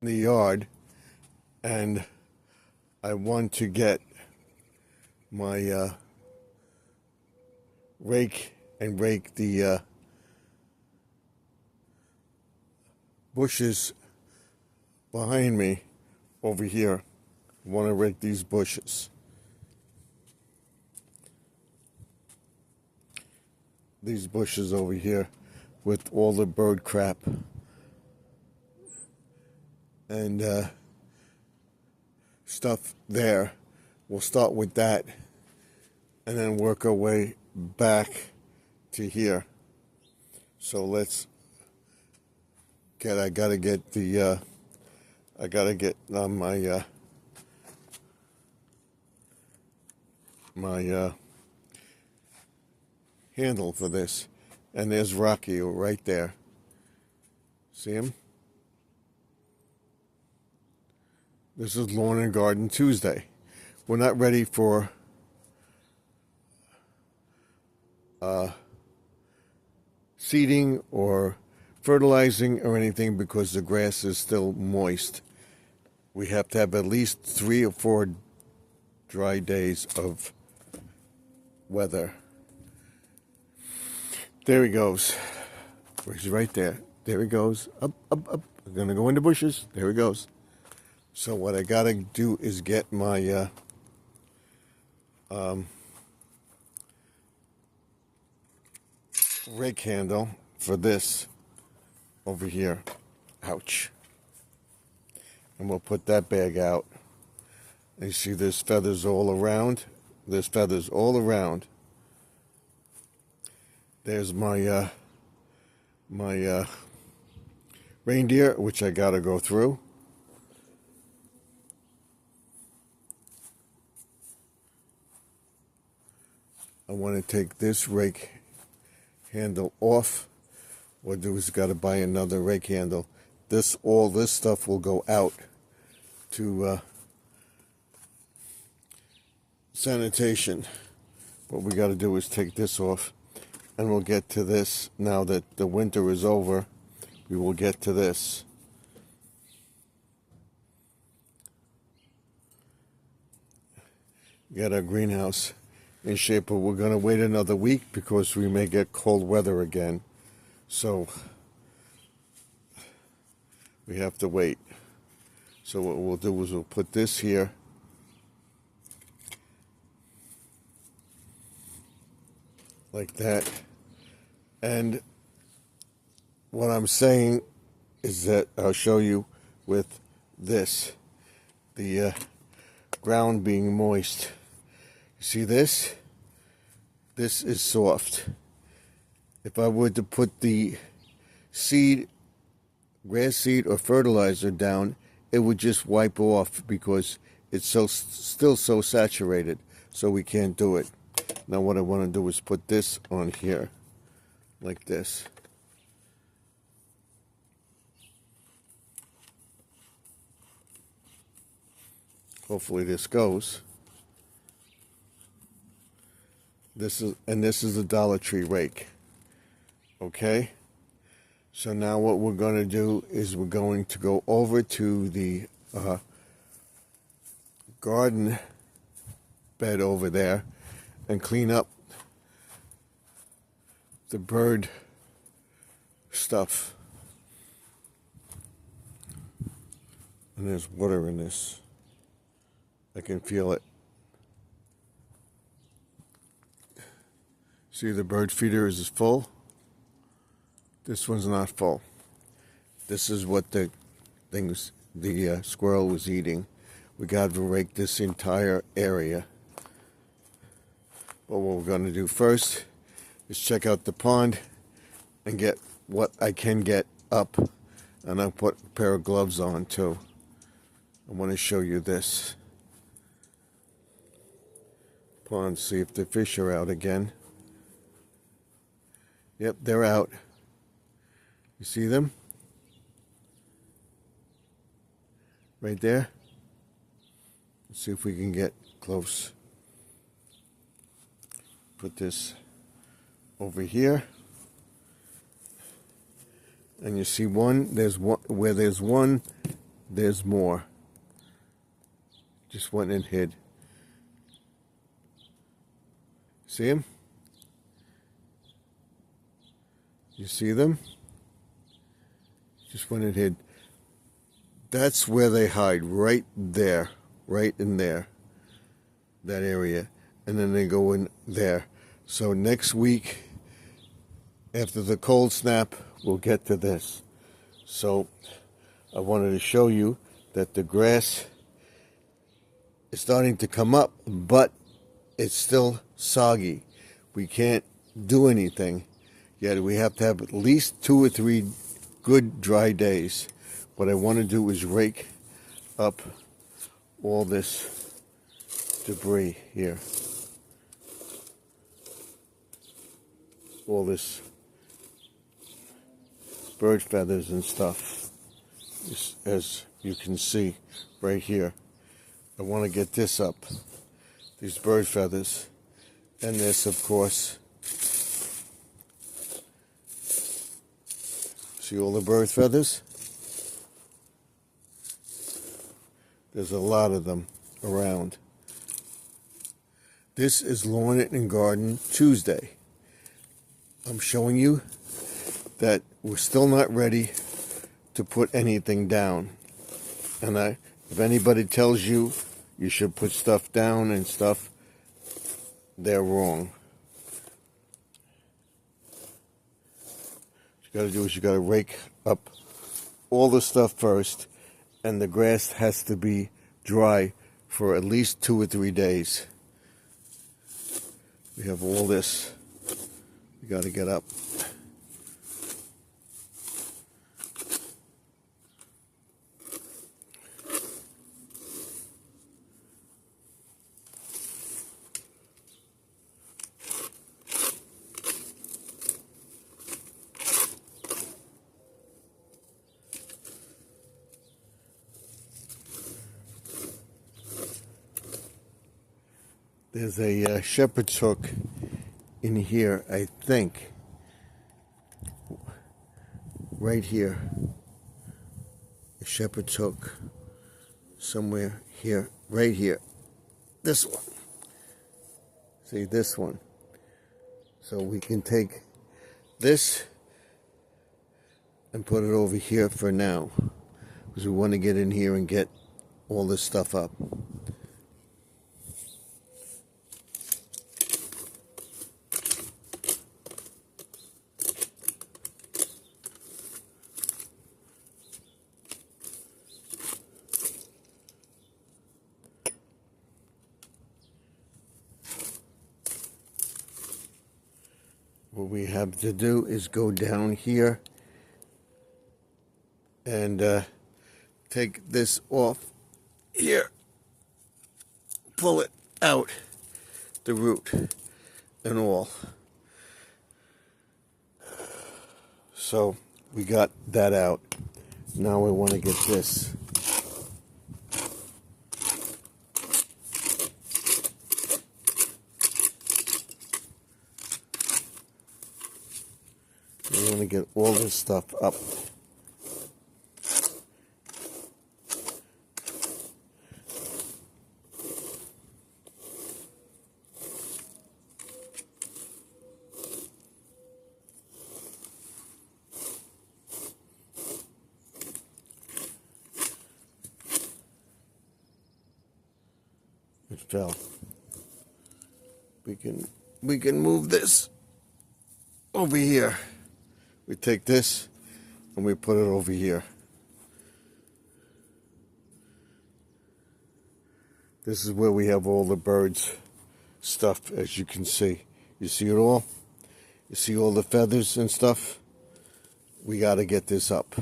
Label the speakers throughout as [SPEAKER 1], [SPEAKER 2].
[SPEAKER 1] the yard, and I want to get my rake and rake the bushes behind me over here. I want to rake these bushes. These bushes over here with all the bird crap. And stuff there. We'll start with that and then work our way back to here. So let's get, I gotta get my handle for this. And there's Rocky right there. See him? This is Lawn and Garden Tuesday. We're not ready for seeding or fertilizing or anything because the grass is still moist. We have to have at least 3 or 4 dry days of weather. There he goes. He's right there. There he goes. Up, up, up. I'm going to go in the bushes. There he goes. So what I got to do is get my rake handle for this over here. Ouch. And we'll put that bag out. And you see there's feathers all around. There's feathers all around. There's my reindeer, which I got to go through. I want to take this rake handle off. What I do is got to buy another rake handle. All this stuff will go out to sanitation. What we got to do is take this off, and we'll get to this. Now that the winter is over, we will get to this. We got our greenhouse in shape, but we're going to wait another week because we may get cold weather again. So we have to wait. So what we'll do is we'll put this here. Like that. And what I'm saying is that I'll show you with this, the ground being moist. See this? This is soft. If I were to put the seed, grass seed or fertilizer down, it would just wipe off because it's still so saturated, so we can't do it. Now what I want to do is put this on here, like this. Hopefully this goes. This is a Dollar Tree rake. Okay? So now what we're going to do is we're going to go over to the garden bed over there and clean up the bird stuff. And there's water in this. I can feel it. See, the bird feeder is full. This one's not full. This is what the squirrel was eating. We got to rake this entire area. But what we're going to do first is check out the pond and get what I can get up. And I'll put a pair of gloves on too. I want to show you this pond, see if the fish are out again. Yep, they're out. You see them? Right there. Let's see if we can get close. Put this over here. And you see there's one there's more. Just went and hid. See them? You see them? Just went and hid. That's where they hide, right there, right in there, that area. And then they go in there. So next week, after the cold snap, we'll get to this. So I wanted to show you that the grass is starting to come up, but it's still soggy. We can't do anything yet. We have to have at least 2 or 3 good dry days. What I want to do is rake up all this debris here. All this bird feathers and stuff, as you can see right here. I want to get this up, these bird feathers, and this, of course. See all the bird feathers? There's a lot of them around. This is Lawn and Garden Tuesday. I'm showing you that we're still not ready to put anything down. And if anybody tells you you should put stuff down and stuff, they're wrong. What you got to do is you got to rake up all the stuff first, and the grass has to be dry for at least 2 or 3 days. We have all this we got to get up. There's a shepherd's hook in here, I think. Right here. A shepherd's hook. Somewhere here. Right here. This one. See, this one. So we can take this and put it over here for now, because we want to get in here and get all this stuff up. What we have to do is go down here and take this off here, pull it out, the root and all. So we got that out. Now we want to get this. We want to get all this stuff up. It fell. We can move this over here. We take this and we put it over here. This is where we have all the birds stuff, as you can see. You see it all? You see all the feathers and stuff? We got to get this up.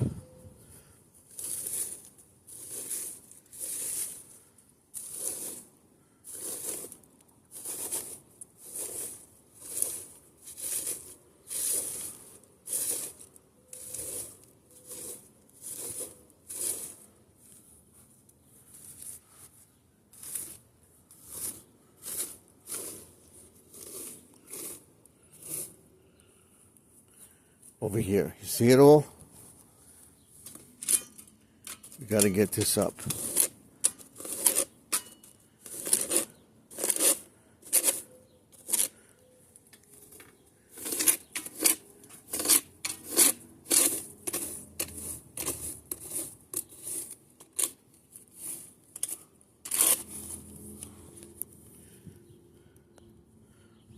[SPEAKER 1] Over here. You see it all? We got to get this up.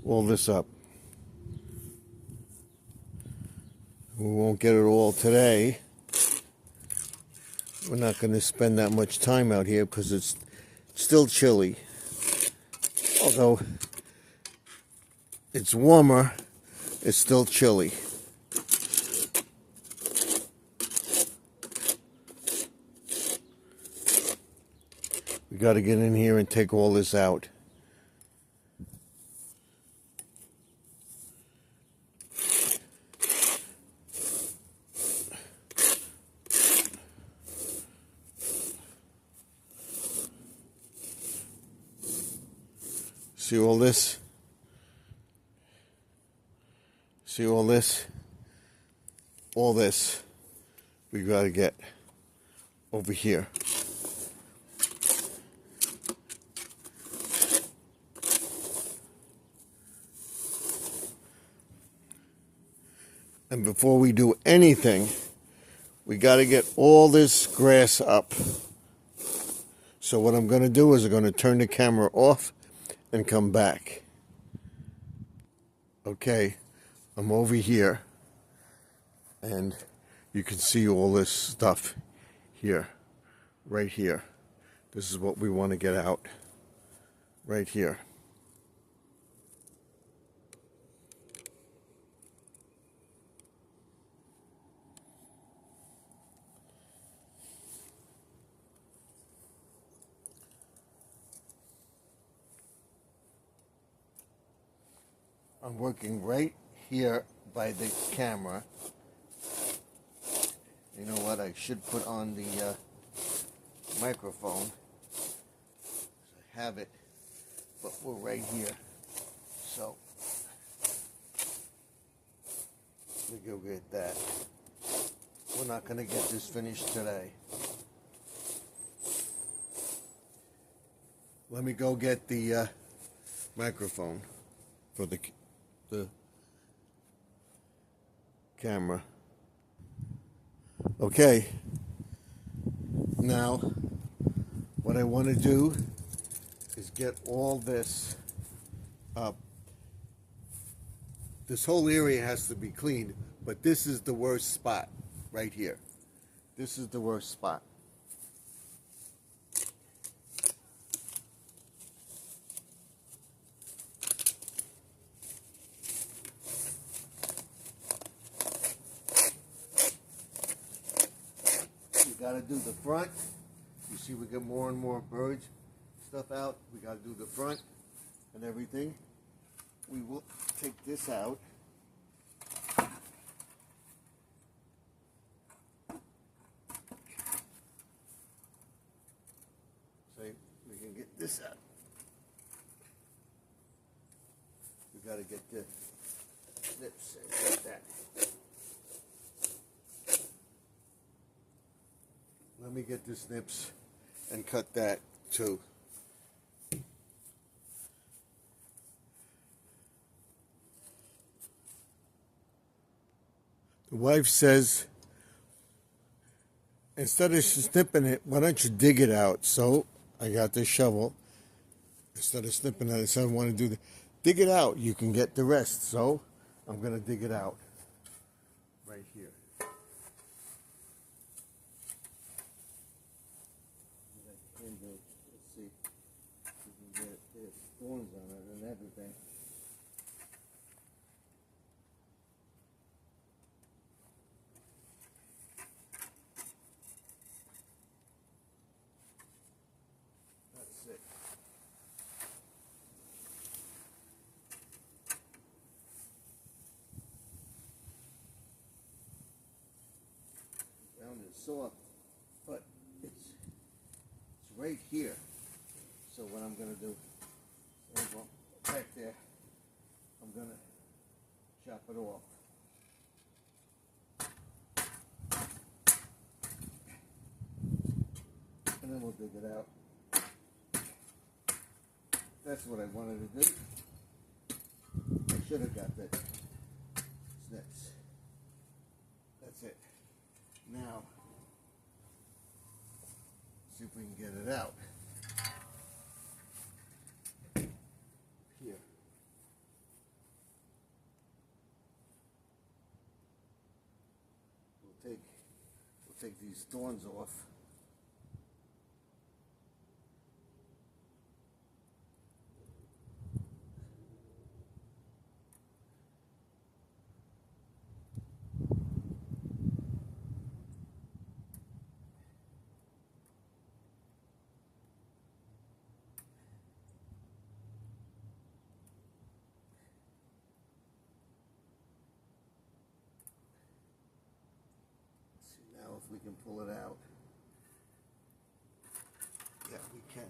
[SPEAKER 1] All this up. We won't get it all today. We're not going to spend that much time out here because it's still chilly. Although it's warmer, it's still chilly. We got to get in here and take all this out. See all this? See all this? All this we got to get over here. And before we do anything, we got to get all this grass up. So what I'm going to do is I'm going to turn the camera off and come back. Okay, I'm over here and you can see all this stuff here, right here. This is what we want to get out, right here. I'm working right here by the camera. You know what? I should put on the microphone. I have it, but we're right here. So let me go get that. We're not going to get this finished today. Let me go get the microphone for the camera. Okay, now what I want to do is get all this up. This whole area has to be cleaned, but this is the worst spot right here. This is the worst spot. Got to do the front. You see we get more and more birds stuff out. We got to do the front and everything. We will take this out. So we can get this out. We got to get the snips like that. Let me get the snips and cut that too. The wife says, instead of snipping it, why don't you dig it out? So I got this shovel. Instead of snipping it, I said I want to do the dig it out. You can get the rest. So I'm going to dig it out right here. Let's see if we can get there's thorns on it and everything. That's it. The ground is soft, but it's right here. So what I'm going to do, back there, I'm going to chop it off. and then we'll dig it out. That's what I wanted to do. I should have got the snips. That's it. Now, see if we can get it out. Here. We'll take these thorns off. Now if we can pull it out. Yeah, we can.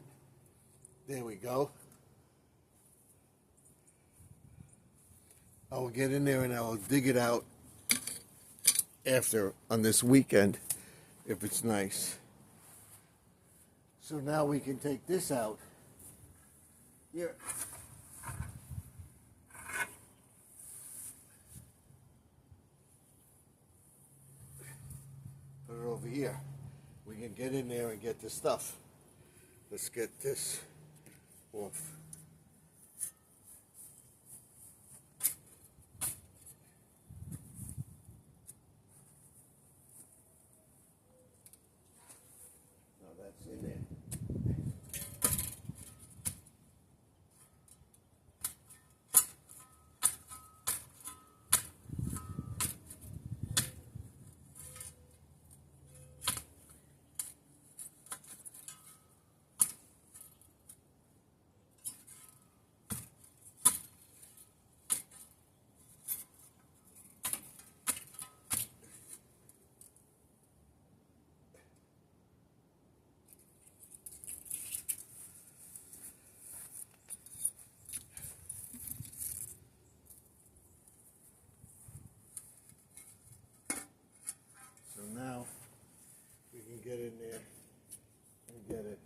[SPEAKER 1] There we go. I will get in there and I will dig it out after on this weekend if it's nice. So now we can take this out. Here. Put it over here. We can get in there and get the stuff. Let's get this off. Now that's in there. So now we can get in there and get it.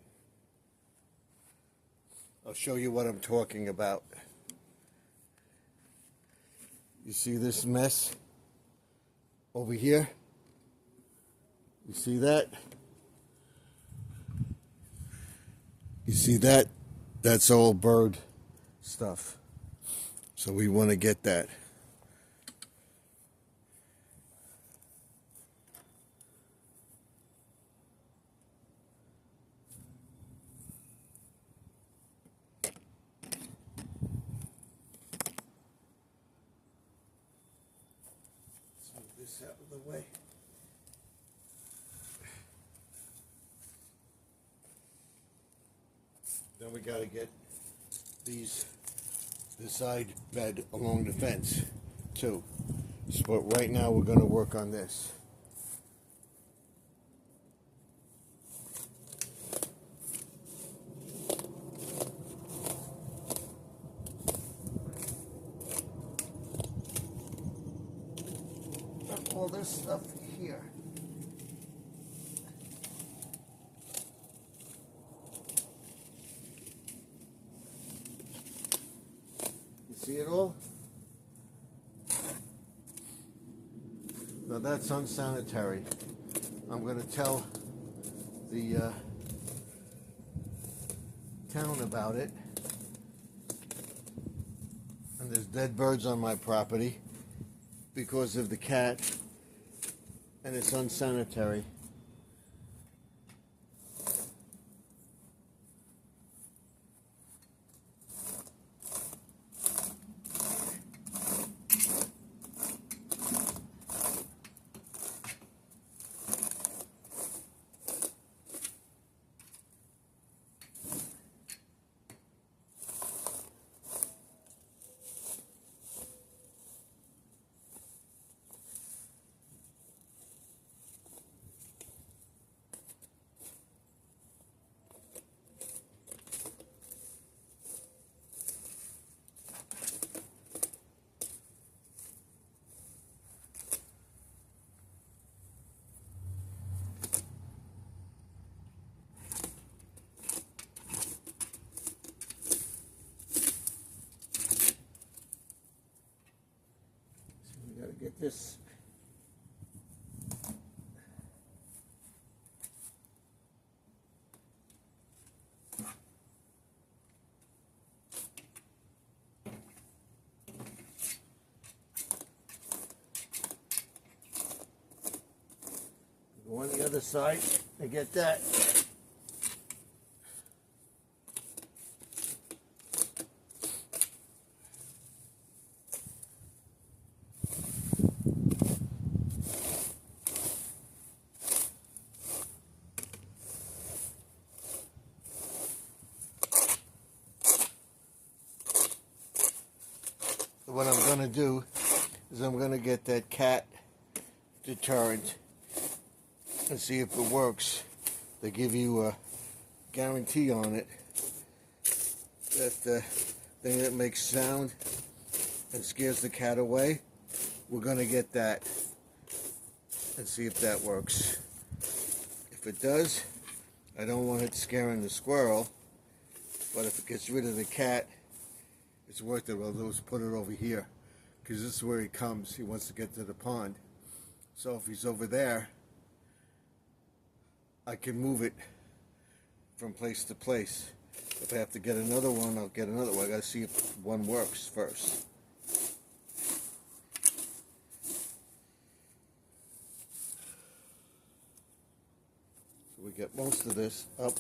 [SPEAKER 1] I'll show you what I'm talking about. You see this mess over here? You see that? You see that? That's all bird stuff. So we want to get that. This out of the way. Then we got to get the side bed along the fence too. So, but right now we're going to work on this. All this stuff here. You see it all? Now that's unsanitary. I'm going to tell the town about it. And there's dead birds on my property because of the cat. And it's unsanitary. get this. Go on the other side and get that. What I'm going to do is I'm going to get that cat deterrent and see if it works. They give you a guarantee on it that the thing that makes sound and scares the cat away. We're going to get that and see if that works. If it does, I don't want it scaring the squirrel, but if it gets rid of the cat, it's worth it. What I'll do is put it over here, because this is where he comes. He wants to get to the pond. So if he's over there, I can move it from place to place. If I have to get another one, I'll get another one. I gotta see if one works first. So we get most of this up.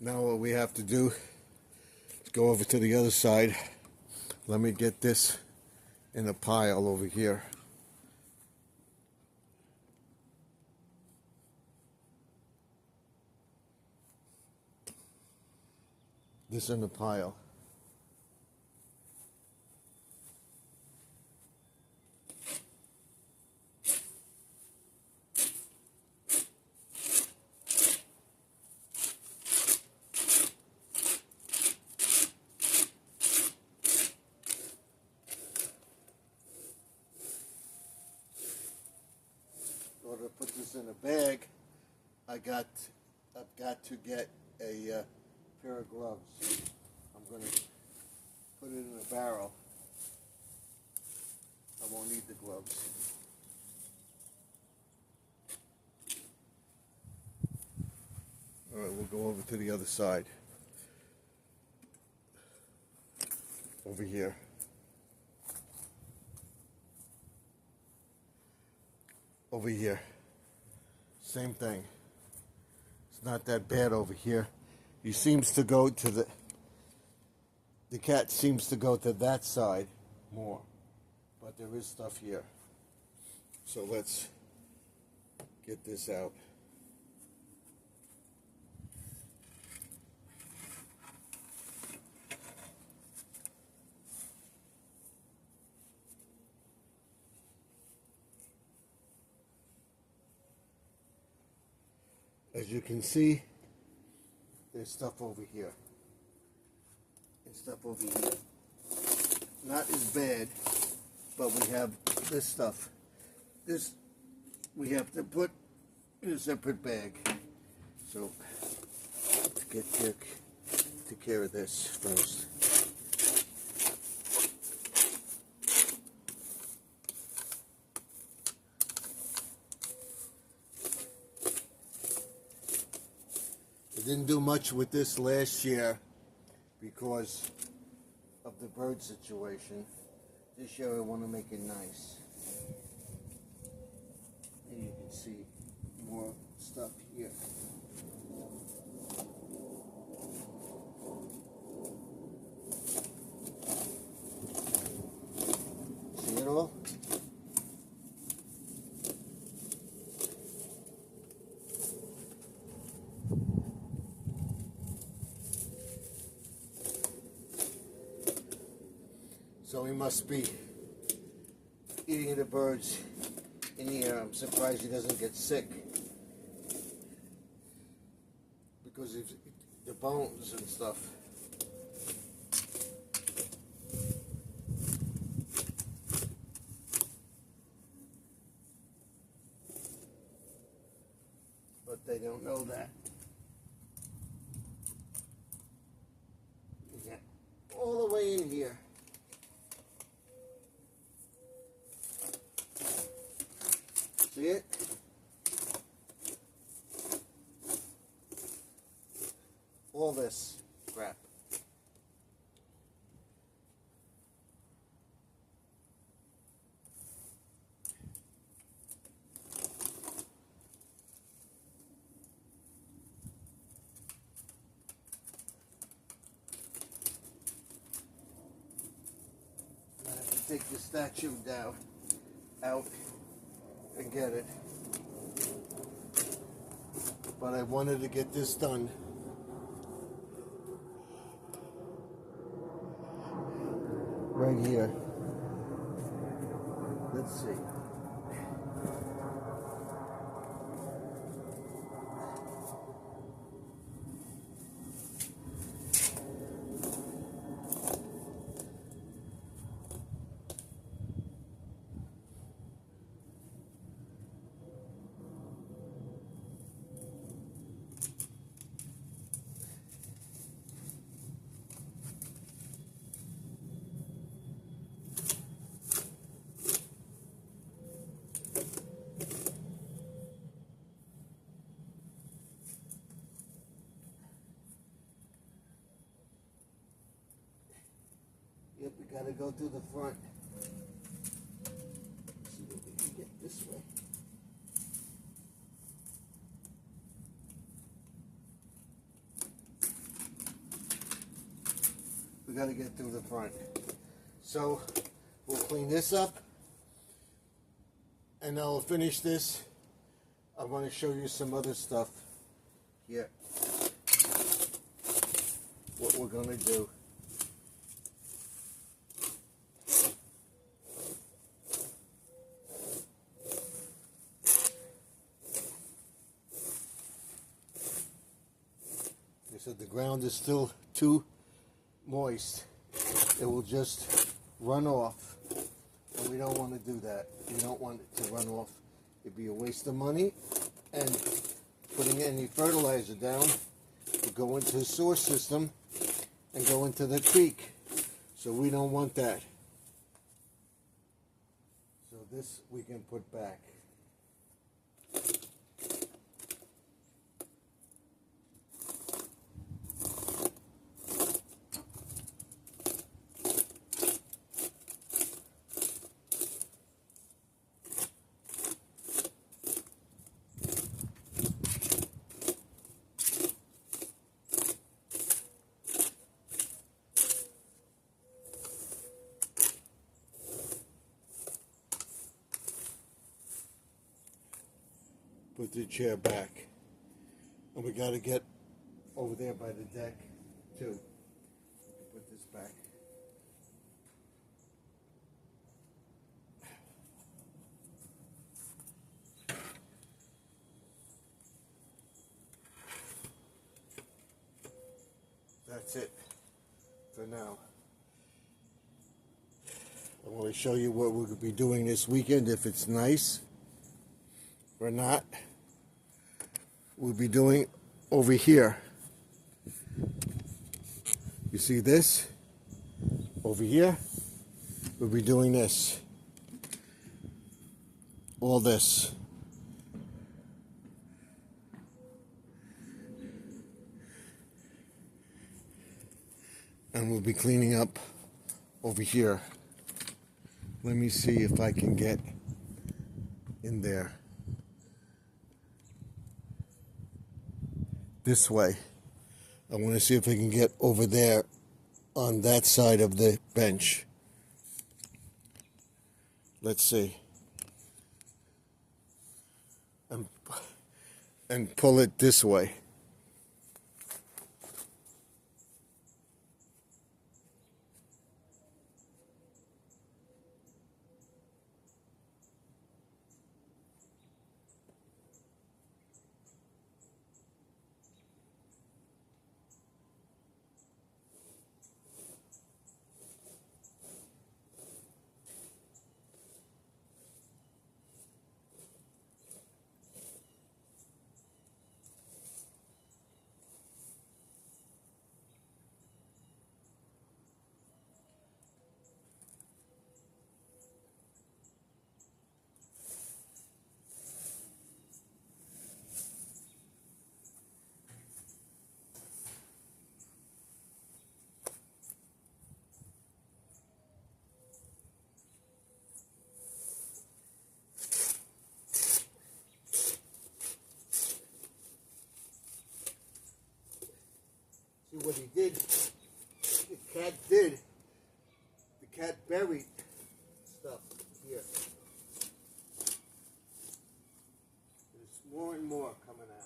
[SPEAKER 1] Now what we have to do is go over to the other side. Let me get this in a pile over here. This in the pile. In order to put this in a bag, I've got to get a pair of gloves. I'm going to put it in a barrel. I won't need the gloves. All right, we'll go over to the other side. Over here. Over here. Same thing. It's not that bad over here. He seems to go to the cat seems to go to that side more. But there is stuff here. So let's get this out. As you can see, there's stuff over here and stuff over here. Not as bad, but we have this stuff. This we have to put in a separate bag. So to take care of this first. I didn't do much with this last year because of the bird situation. This year I want to make it nice. And you can see more stuff here. See it all? So he must be eating the birds in here. I'm surprised he doesn't get sick because of the bones and stuff. But they don't know that. See it? All this crap. I have to take the statue down, out, and get it. But I wanted to get this done. Right here. Let's see. Yep, we gotta go through the front. Let's see what we can get this way. We gotta get through the front. So we'll clean this up and I'll finish this. I want to show you some other stuff here. What we're gonna do. So the ground is still too moist. It will just run off. And we don't want to do that. We don't want it to run off. It'd be a waste of money. And putting any fertilizer down will go into the sewer system and go into the creek. So we don't want that. So this we can put back. Put the chair back. And we got to get over there by the deck, too. Put this back. That's it for now. I want to show you what we're going to be doing this weekend, if it's nice or not. We'll be doing over here. You see this? Over here, we'll be doing this. All this. And we'll be cleaning up over here. Let me see if I can get in there. This way. I want to see if I can get over there on that side of the bench. Let's see. And pull it this way. what he did. The cat buried stuff here. There's more and more coming out.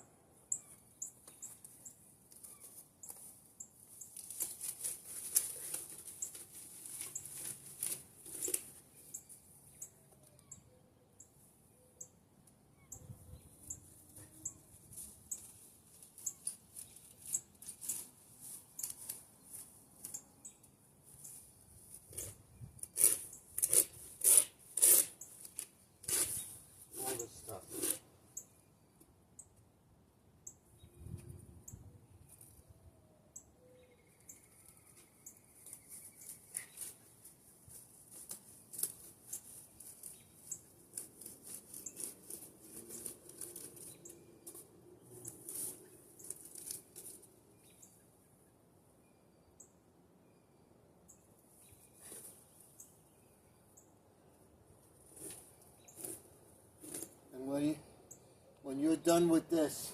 [SPEAKER 1] When you're done with this,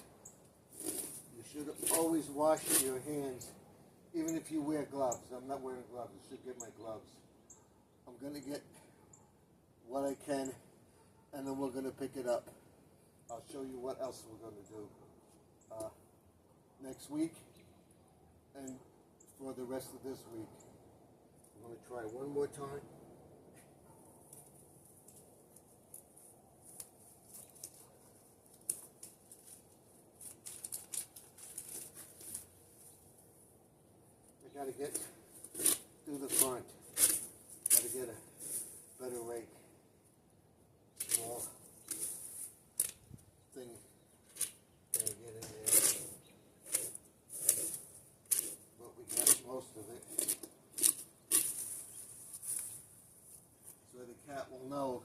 [SPEAKER 1] you should always wash your hands, even if you wear gloves. I'm not wearing gloves. I should get my gloves. I'm going to get what I can, and then we're going to pick it up. I'll show you what else we're going to do next week and for the rest of this week. I'm going to try one more time. Gotta get through the front. Gotta get a better rake. Small thing. Gotta get in there. But we got most of it. So the cat will know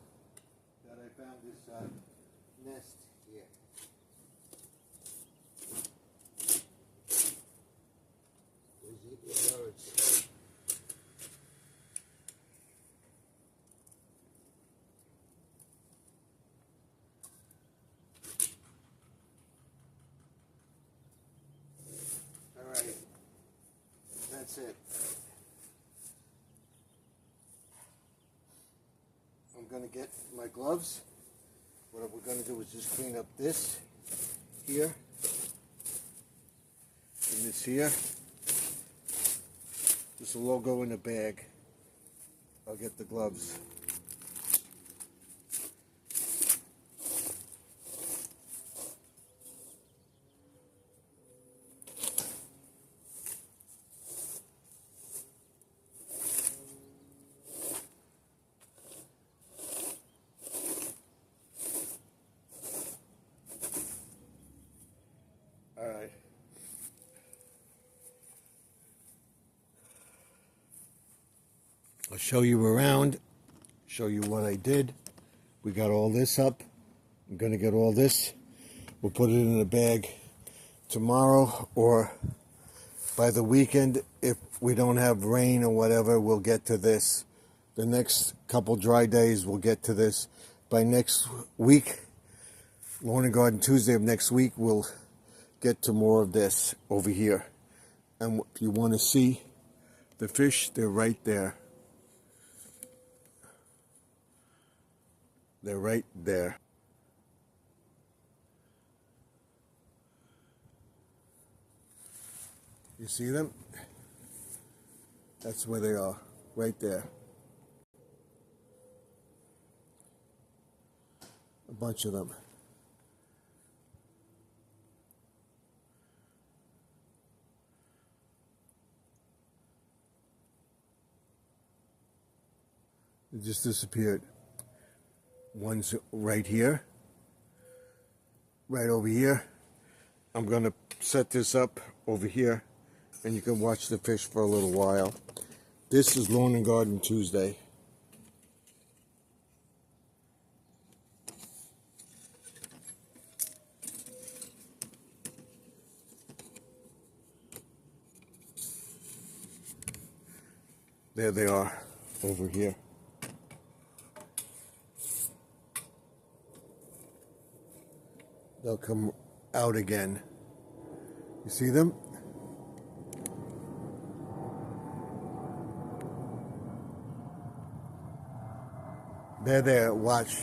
[SPEAKER 1] that I found this nest here. Birds. All right, that's it. I'm going to get my gloves. What we're going to do is just clean up this here and this here. This will all go in a bag. I'll get the gloves. All right. I'll show you around, show you what I did. We got all this up. I'm going to get all this. We'll put it in a bag tomorrow or by the weekend. If we don't have rain or whatever, we'll get to this. The next couple dry days, we'll get to this. By next week, Lawn and Garden Tuesday of next week, we'll get to more of this over here. And if you want to see the fish, they're right there. They're right there. You see them? That's where they are, right there. A bunch of them. They just disappeared. One's right here, right over here. I'm going to set this up over here, and you can watch the fish for a little while. This is Lawn and Garden Tuesday. There they are, over here. They'll come out again. You see them? They're there. Watch.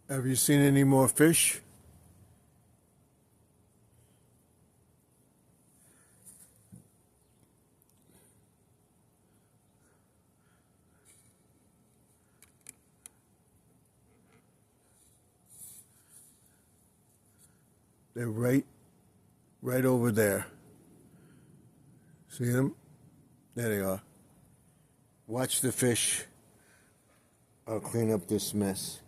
[SPEAKER 1] Have you seen any more fish? They're right over there. See them? There they are. Watch the fish. I'll clean up this mess.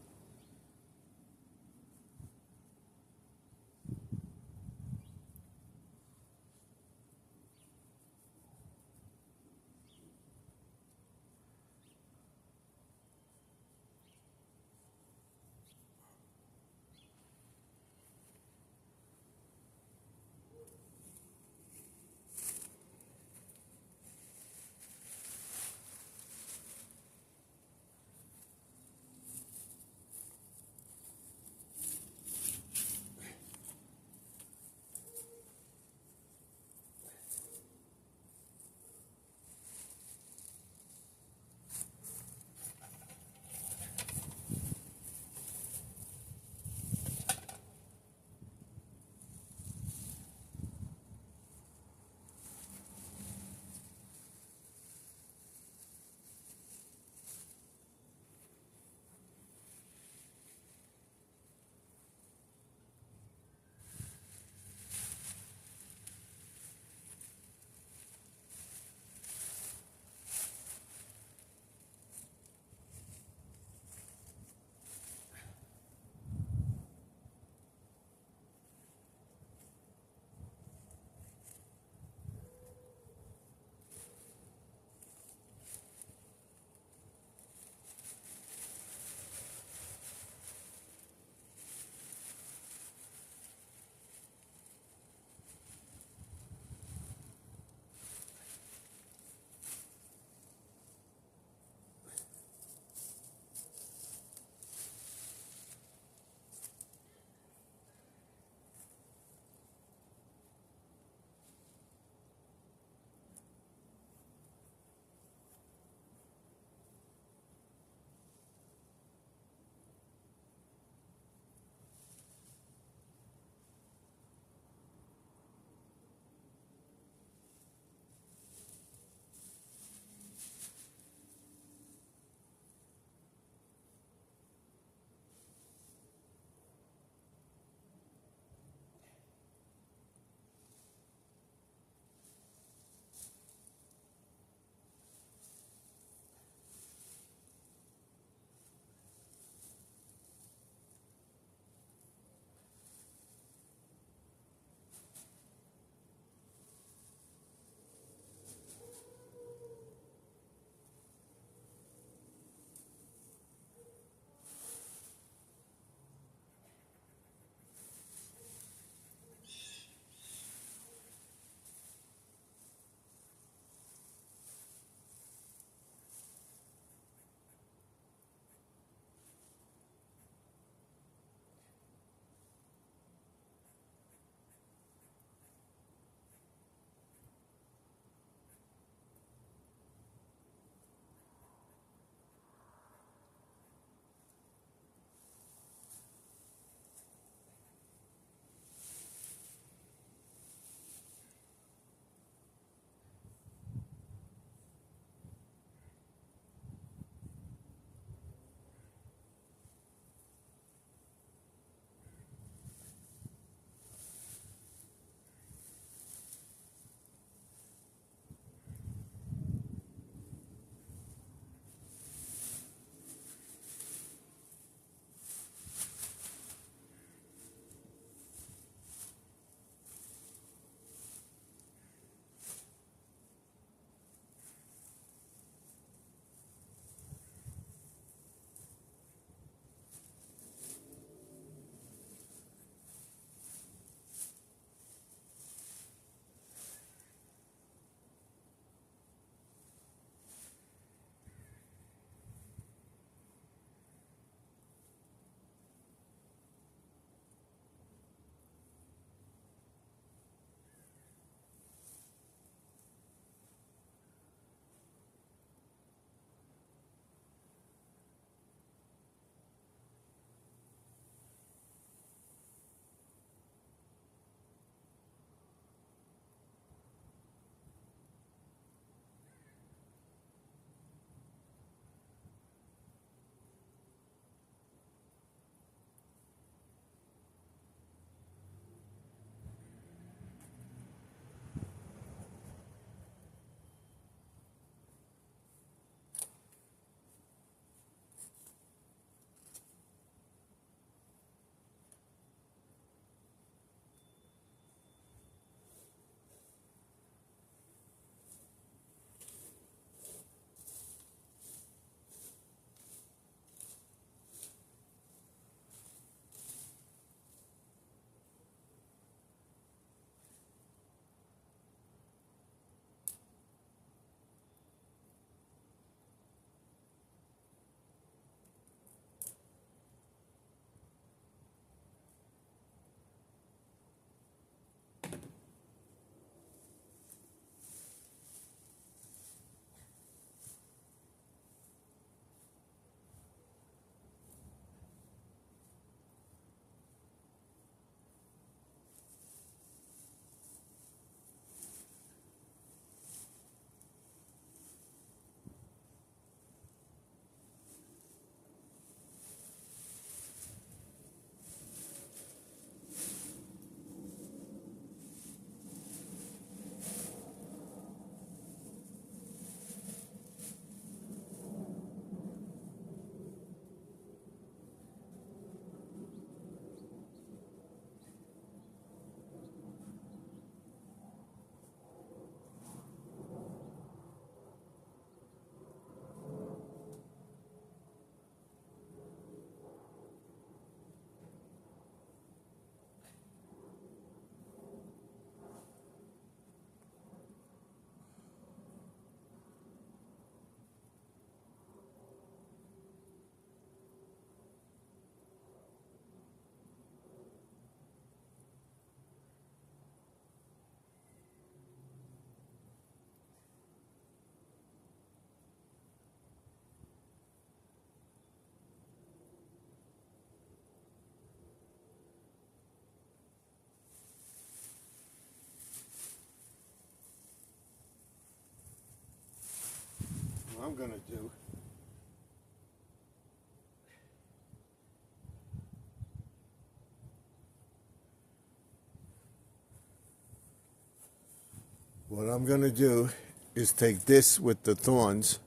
[SPEAKER 1] I'm going to do is take this with the thorns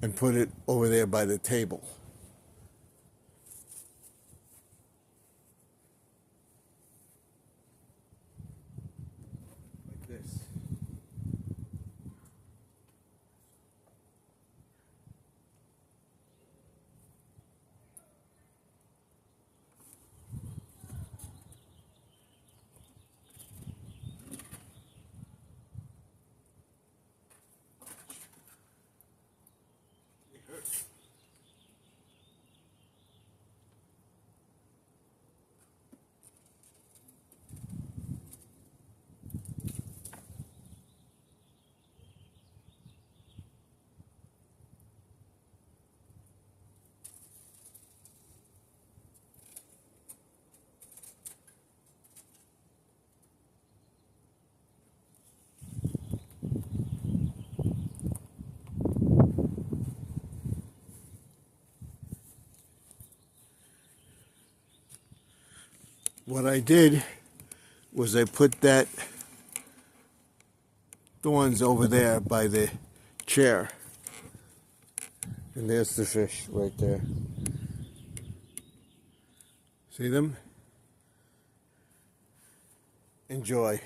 [SPEAKER 1] and put it over there by the table. Like this. What I did was I put that thorns over there by the chair. And there's the fish right there. See them? Enjoy.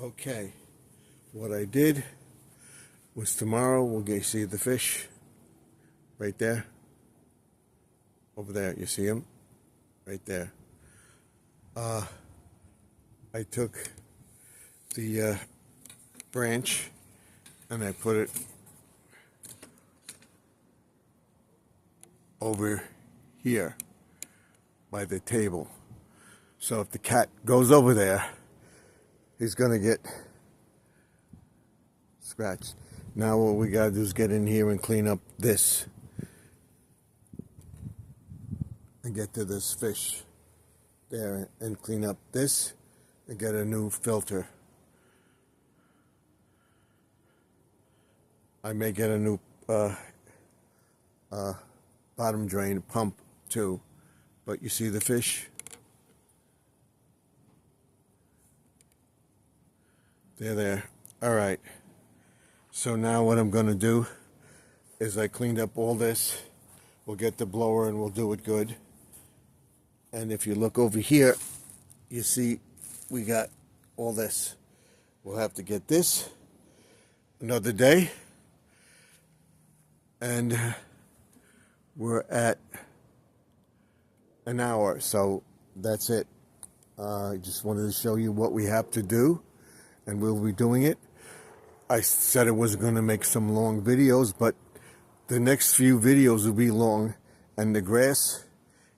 [SPEAKER 1] Okay, what I did was tomorrow we'll get see the fish right there, over there. You see them right there. I took the branch and I put it over here by the table. So if the cat goes over there, he's gonna get scratched. Now what we gotta do is get in here and clean up this and get to this fish there and clean up this and get a new filter. I may get a new bottom drain pump too. But you see the fish? They're there. All right. So now what I'm going to do is I cleaned up all this. We'll get the blower and we'll do it good. And if you look over here, you see we got all this. We'll have to get this another day. And we're at an hour, so that's it. I just wanted to show you what we have to do, and we'll be doing it. I said I was going to make some long videos, but the next few videos will be long, and the grass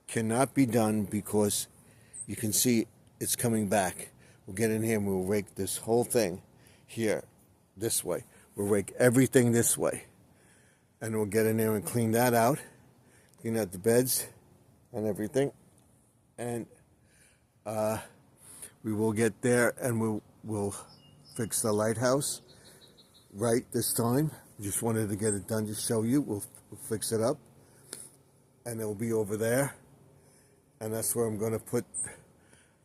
[SPEAKER 1] cannot be done because you can see it's coming back. We'll get in here and we'll rake this whole thing here, this way. We'll rake everything this way. And we'll get in there and clean that out. Clean out the beds and everything. And we will get there and we'll fix the lighthouse right this time. Just wanted to get it done to show you. We'll fix it up. And it'll be over there. And that's where I'm going to put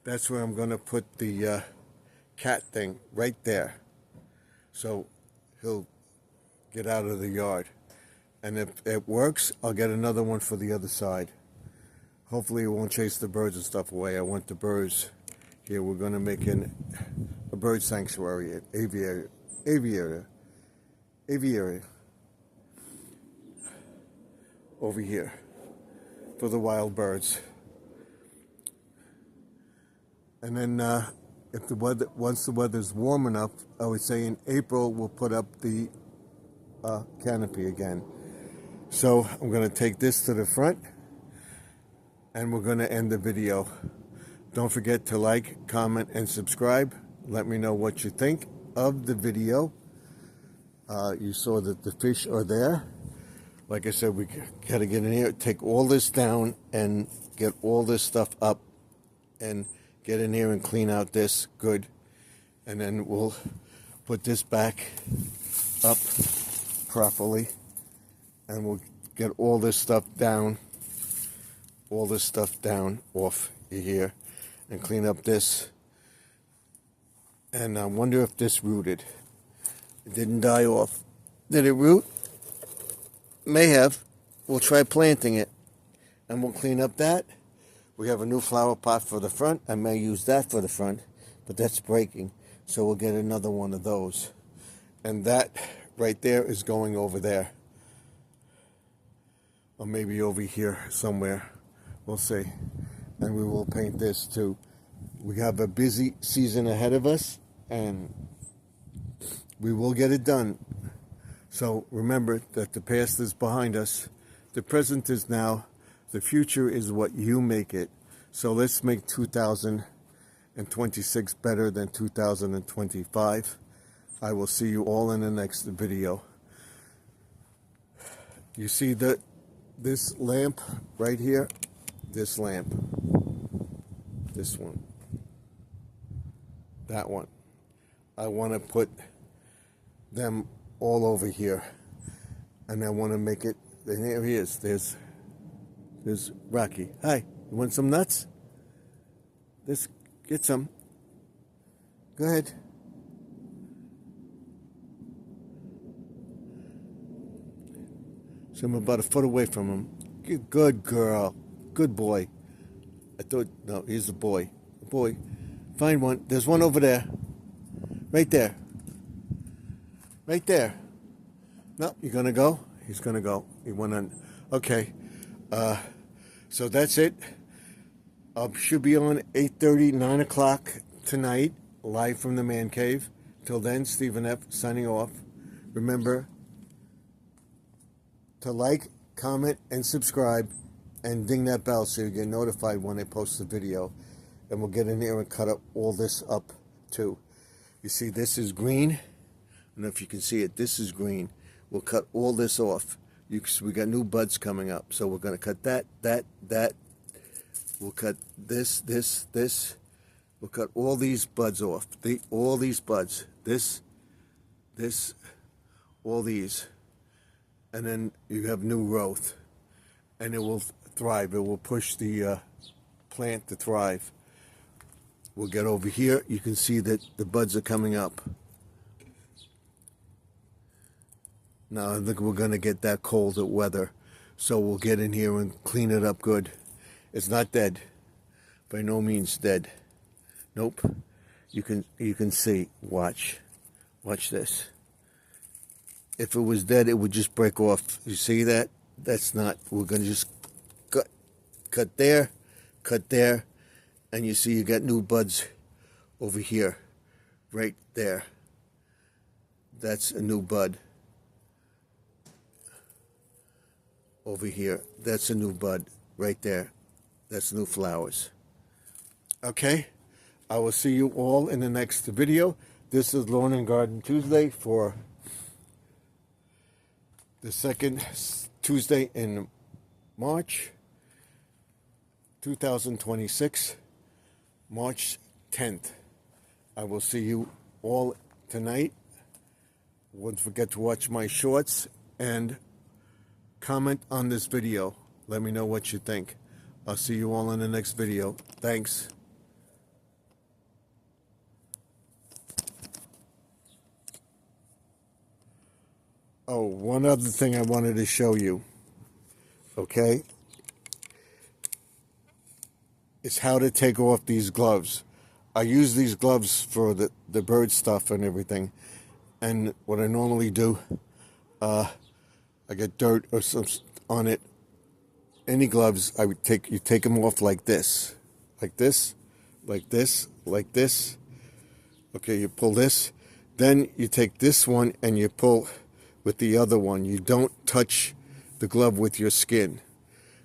[SPEAKER 1] the cat thing right there. So he'll get out of the yard. And if it works, I'll get another one for the other side. Hopefully it won't chase the birds and stuff away. I want the birds here. We're going to make a bird sanctuary, an aviary over here for the wild birds. And then if the weather, once the weather's warm enough, I would say in April we'll put up the canopy again. So I'm going to take this to the front and we're going to end the video. Don't forget to like, comment, and subscribe. Let me know what you think of the video. You saw that the fish are there. Like I said, we got to get in here, take all this down and get all this stuff up and get in here and clean out this good. And then we'll put this back up properly. And we'll get all this stuff down off here and clean up this. And I wonder if this rooted. It didn't die off. Did it root? May have. We'll try planting it. And we'll clean up that. We have a new flower pot for the front. I may use that for the front, but that's breaking. So we'll get another one of those. And that right there is going over there. Or maybe over here somewhere. We'll see. And we will paint this too. We have a busy season ahead of us, and we will get it done. So remember that the past is behind us. The present is now. The future is what you make it. So let's make 2026 better than 2025. I will see you all in the next video. You see this lamp right here? This lamp. This one. That one. I want to put them all over here. And I want to make it, and there he is. There's Rocky. Hi, you want some nuts? Let's get some. Go ahead. So I'm about a foot away from him. Good girl. Good boy. I thought, no, he's a boy. A boy. Find one. There's one over there. Right there. Right there. No, you're going to go? He's going to go. He went on. Okay. So that's it. Should be on 8:30, 9 o'clock tonight, live from the man cave. Till then, Stephen F. signing off. Remember to like, comment, and subscribe, and ding that bell so you get notified when I post the video. And we'll get in here and cut up all this up too. You see, this is green. I don't know if you can see it. This is green. We'll cut all this off. We got new buds coming up, so we're going to cut that. We'll cut this. We'll cut all these buds off. All these buds. This, all these. And then you have new growth. And it will thrive. It will push the plant to thrive. We'll get over here. You can see that the buds are coming up. Now I think we're going to get that cold weather. So we'll get in here and clean it up good. It's not dead. By no means dead. Nope. You can see. Watch this. If it was dead, it would just break off. You see that? That's not. We're going to just cut there, and you see you got new buds over here, right there. That's a new bud. Over here, that's a new bud right there. That's new flowers. Okay, I will see you all in the next video. This is Lawn and Garden Tuesday for the second Tuesday in March 2026, March 10th. I will see you all tonight. Don't forget to watch my shorts and comment on this video. Let me know what you think. I'll see you all in the next video. Thanks. Oh, one other thing I wanted to show you, okay, is how to take off these gloves. I use these gloves for the bird stuff and everything, and what I normally do, I get dirt or some on it. Any gloves, you take them off like this, like this, like this, like this. Okay, you pull this, then you take this one and you pull with the other one. You don't touch the glove with your skin.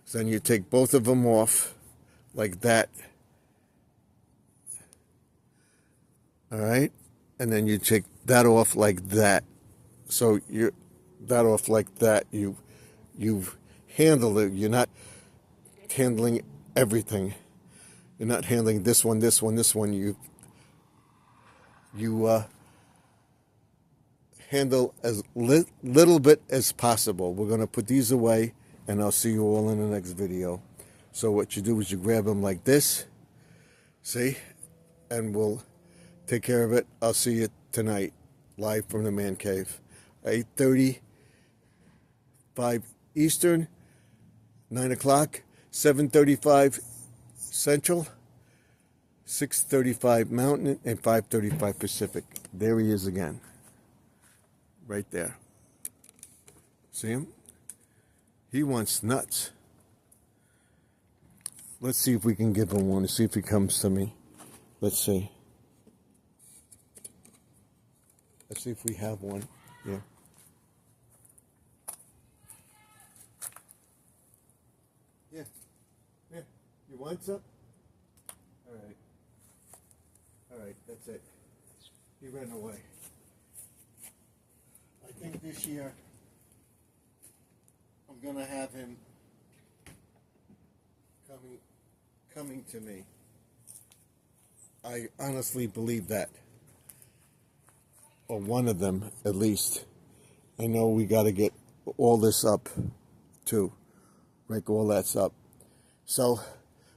[SPEAKER 1] So then you take both of them off like that. All right, and then you take that off like that. So you're that off like that. You've handled it. You're not handling everything. You're not handling this one, this one, this one. You handle as little bit as possible. We're going to put these away, and I'll see you all in the next video. So what you do is you grab them like this, see, and we'll take care of it. I'll see you tonight, live from the man cave, 8:30, 5 Eastern, 9 o'clock, 7:35 Central, 6:35 Mountain, and 5:35 Pacific. There he is again. Right there. See him? He wants nuts. Let's see if we can give him one. Let's see if he comes to me. Let's see. Let's see if we have one. Yeah. Yeah. Yeah. You want some? All right. All right. That's it. He ran away. I think this year I'm going to have him coming to me. I honestly believe that. Or one of them, at least. I know we got to get all this up, too. Break all that's up. So,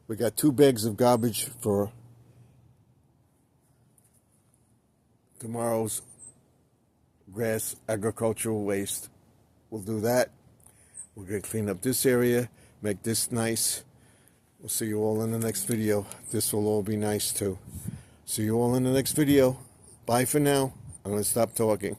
[SPEAKER 1] we got 2 bags of garbage for tomorrow's grass agricultural waste. We'll do that. We're going to clean up this area, make this nice. We'll see you all in the next video. This will all be nice, too. See you all in the next video. Bye for now. I'm going to stop talking.